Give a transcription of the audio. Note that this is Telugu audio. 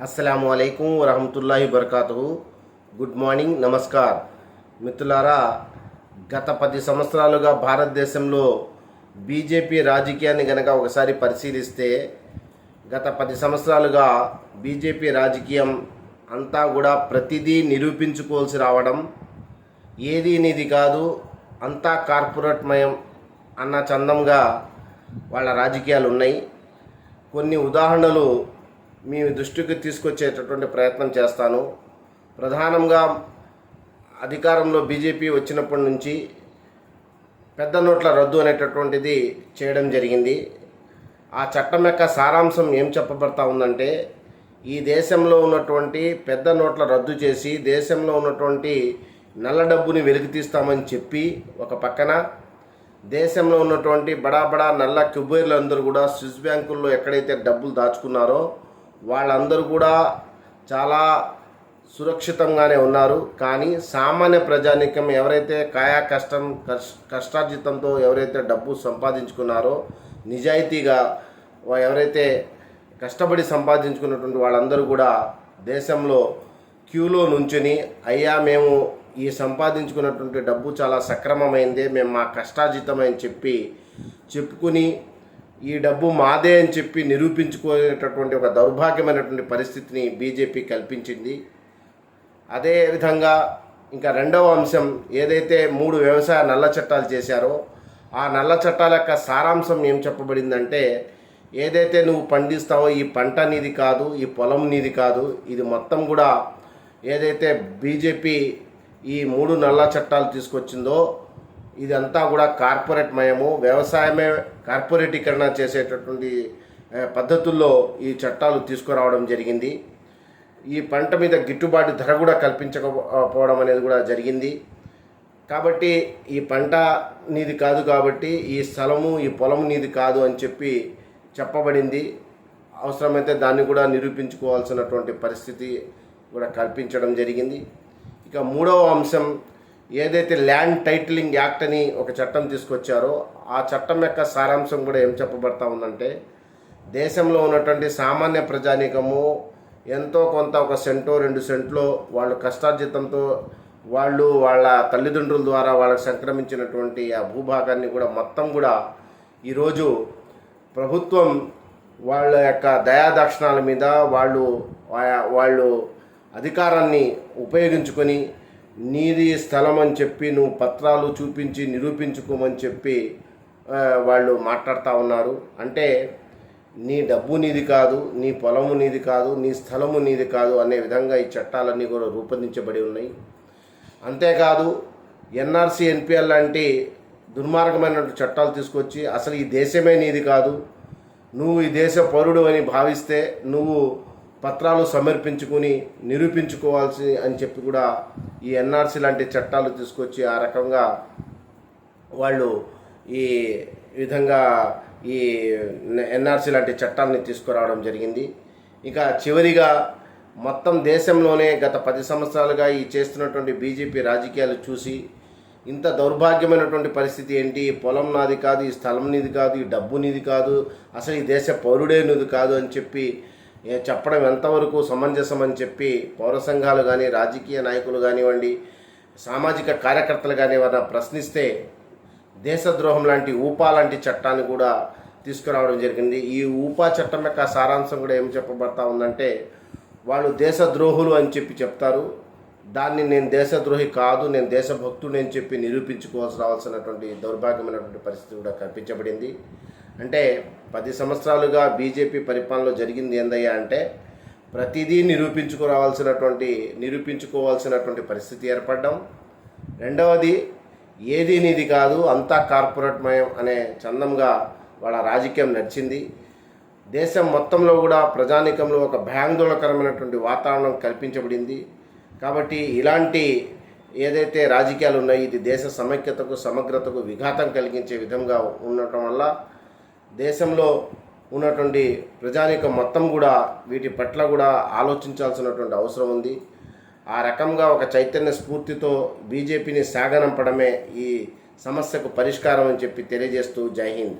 అస్సలాము అలైకుం వరహమతుల్లాహి వబర్కాతుహు. గుడ్ మార్నింగ్, నమస్కార్ మిత్రులారా. గత 10 సంవత్సరాలుగా భారతదేశంలో బీజేపీ రాజకీయాన్ని గనక ఒకసారి పరిశీలిస్తే, గత 10 సంవత్సరాలుగా బీజేపీ రాజకీయం అంతా కూడా ప్రతిదీ నిరూపించుకోవాల్సి రావడం, ఏది నీది కాదు అంతా కార్పొరేట్మయం అన్న చందంగా వాళ్ళ రాజకీయాలు ఉన్నాయి. కొన్ని ఉదాహరణలు మీ దృష్టికి తీసుకొచ్చేటటువంటి ప్రయత్నం చేస్తాను. ప్రధానంగా అధికారంలో బీజేపీ వచ్చినప్పటి నుంచి పెద్ద నోట్ల రద్దు అనేటటువంటిది చేయడం జరిగింది. ఆ చట్టం యొక్క సారాంశం ఏం చెప్పబడతా ఉందంటే, ఈ దేశంలో ఉన్నటువంటి పెద్ద నోట్ల రద్దు చేసి దేశంలో ఉన్నటువంటి నల్ల డబ్బుని వెలికితీస్తామని చెప్పి, ఒక పక్కన దేశంలో ఉన్నటువంటి బడా నల్ల కుబేర్లందరూ కూడా స్విస్ బ్యాంకుల్లో ఎక్కడైతే డబ్బులు దాచుకున్నారో వాళ్ళందరూ కూడా చాలా సురక్షితంగానే ఉన్నారు. కానీ సామాన్య ప్రజానీకం ఎవరైతే కష్టార్జితంతో ఎవరైతే డబ్బు సంపాదించుకున్నారో, నిజాయితీగా ఎవరైతే కష్టపడి సంపాదించుకున్నటువంటి వాళ్ళందరూ కూడా దేశంలో క్యూలో నుంచుని, అయ్యా మేము ఈ సంపాదించుకున్నటువంటి డబ్బు చాలా సక్రమమైందే, మేము మా కష్టార్జితమని చెప్పుకుని ఈ డబ్బు మాదే అని చెప్పి నిరూపించుకునేటటువంటి ఒక దౌర్భాగ్యమైనటువంటి పరిస్థితిని బీజేపీ కల్పించింది. అదేవిధంగా ఇంకా రెండవ అంశం, ఏదైతే 3 వ్యవసాయ నల్ల చట్టాలు చేశారో ఆ నల్ల చట్టాల యొక్క సారాంశం ఏం చెప్పబడిందంటే, ఏదైతే నువ్వు పండిస్తావో ఈ పంట నీది కాదు, ఈ పొలం నీది కాదు, ఇది మొత్తం కూడా ఏదైతే బీజేపీ ఈ 3 నల్ల చట్టాలు తీసుకొచ్చిందో ఇదంతా కూడా కార్పొరేట్ మయము, వ్యవసాయమే కార్పొరేటీకరణ చేసేటటువంటి పద్ధతుల్లో ఈ చట్టాలు తీసుకురావడం జరిగింది. ఈ పంట మీద గిట్టుబాటు ధర కూడా కల్పించకపోవడం అనేది కూడా జరిగింది. కాబట్టి ఈ పంట నీది కాదు, కాబట్టి ఈ స్థలము ఈ పొలము నీది కాదు అని చెప్పబడింది. అవసరమైతే దాన్ని కూడా నిరూపించుకోవాల్సినటువంటి పరిస్థితి కూడా కల్పించడం జరిగింది. ఇక మూడవ అంశం, ఏదైతే ల్యాండ్ టైటిలింగ్ యాక్ట్ అని ఒక చట్టం తీసుకొచ్చారో ఆ చట్టం యొక్క సారాంశం కూడా ఏం చెప్పబడతా ఉందంటే, దేశంలో ఉన్నటువంటి సామాన్య ప్రజానీకము ఎంతో కొంత 1 సెంటో 2 సెంట్లో వాళ్ళు కష్టార్జితంతో వాళ్ళు వాళ్ళ తల్లిదండ్రుల ద్వారా వాళ్ళకి సంక్రమించినటువంటి ఆ భూభాగాన్ని కూడా మొత్తం కూడా ఈరోజు ప్రభుత్వం వాళ్ళ యొక్క దయాదాక్షిణాల మీద వాళ్ళు అధికారాన్ని ఉపయోగించుకొని నీది స్థలం అని చెప్పి నువ్వు పత్రాలు చూపించి నిరూపించుకోమని చెప్పి వాళ్ళు మాట్లాడుతూ ఉన్నారు. అంటే నీ డబ్బు నీది కాదు, నీ పొలము నీది కాదు, నీ స్థలము నీది కాదు అనే విధంగా ఈ చట్టాలన్నీ కూడా రూపొందించబడి ఉన్నాయి. అంతేకాదు ఎన్ఆర్సీ ఎన్పిఎల్ లాంటి దుర్మార్గమైన చట్టాలు తీసుకొచ్చి, అసలు ఈ దేశమే నీది కాదు, నువ్వు ఈ దేశ పౌరుడు అని భావిస్తే నువ్వు పత్రాలు సమర్పించుకుని నిరూపించుకోవాల్సి అని చెప్పి కూడా ఈ ఎన్ఆర్సీ లాంటి చట్టాలు తీసుకొచ్చి ఆ రకంగా వాళ్ళు ఈ విధంగా ఈ ఎన్ఆర్సీ లాంటి చట్టాలని తీసుకురావడం జరిగింది. ఇక చివరిగా మొత్తం దేశంలోనే గత 10 సంవత్సరాలుగా ఈ చేస్తున్నటువంటి బీజేపీ రాజకీయాలు చూసి, ఇంత దౌర్భాగ్యమైనటువంటి పరిస్థితి ఏంటి, ఈ పొలం నాది కాదు, ఈ స్థలం నీది కాదు, ఈ డబ్బు నీది కాదు, అసలు ఈ దేశ పౌరుడే నీది కాదు అని చెప్పడం ఎంతవరకు సమంజసం అని చెప్పి పౌర సంఘాలు కానీ, రాజకీయ నాయకులు కానివ్వండి, సామాజిక కార్యకర్తలు కానీ ఏమైనా ప్రశ్నిస్తే దేశద్రోహం లాంటి ఊపా లాంటి చట్టాన్ని కూడా తీసుకురావడం జరిగింది. ఈ ఊపా చట్టం యొక్క సారాంశం కూడా ఏం చెప్పబడతా ఉందంటే, వాళ్ళు దేశద్రోహులు అని చెప్తారు, దాన్ని నేను దేశద్రోహి కాదు, నేను దేశభక్తుడు అని చెప్పి రావాల్సినటువంటి దౌర్భాగ్యమైనటువంటి పరిస్థితి కూడా కల్పించబడింది. అంటే 10 సంవత్సరాలుగా బీజేపీ పరిపాలనలో జరిగింది ఏందయ్యా అంటే, ప్రతిదీ నిరూపించుకోవాల్సినటువంటి పరిస్థితి ఏర్పడడం. రెండవది, ఏది నీది కాదు అంతా కార్పొరేట్మయం అనే చందంగా వాళ్ళ రాజకీయం నడిచింది. దేశం మొత్తంలో కూడా ప్రజానీకంలో ఒక భయాందోళనకరమైనటువంటి వాతావరణం కల్పించబడింది. కాబట్టి ఇలాంటి ఏదైతే రాజకీయాలు ఉన్నాయో ఇది దేశ సమైక్యతకు సమగ్రతకు విఘాతం కలిగించే విధంగా ఉండటం వల్ల దేశంలో ఉన్నటువంటి ప్రజానీకం మొత్తం కూడా వీటి పట్ల కూడా ఆలోచించాల్సినటువంటి అవసరం ఉంది. ఆ రకంగా ఒక చైతన్య స్ఫూర్తితో బీజేపీని సాగనంపడమే ఈ సమస్యకు పరిష్కారం అని చెప్పి తెలియజేస్తూ జై హింద్.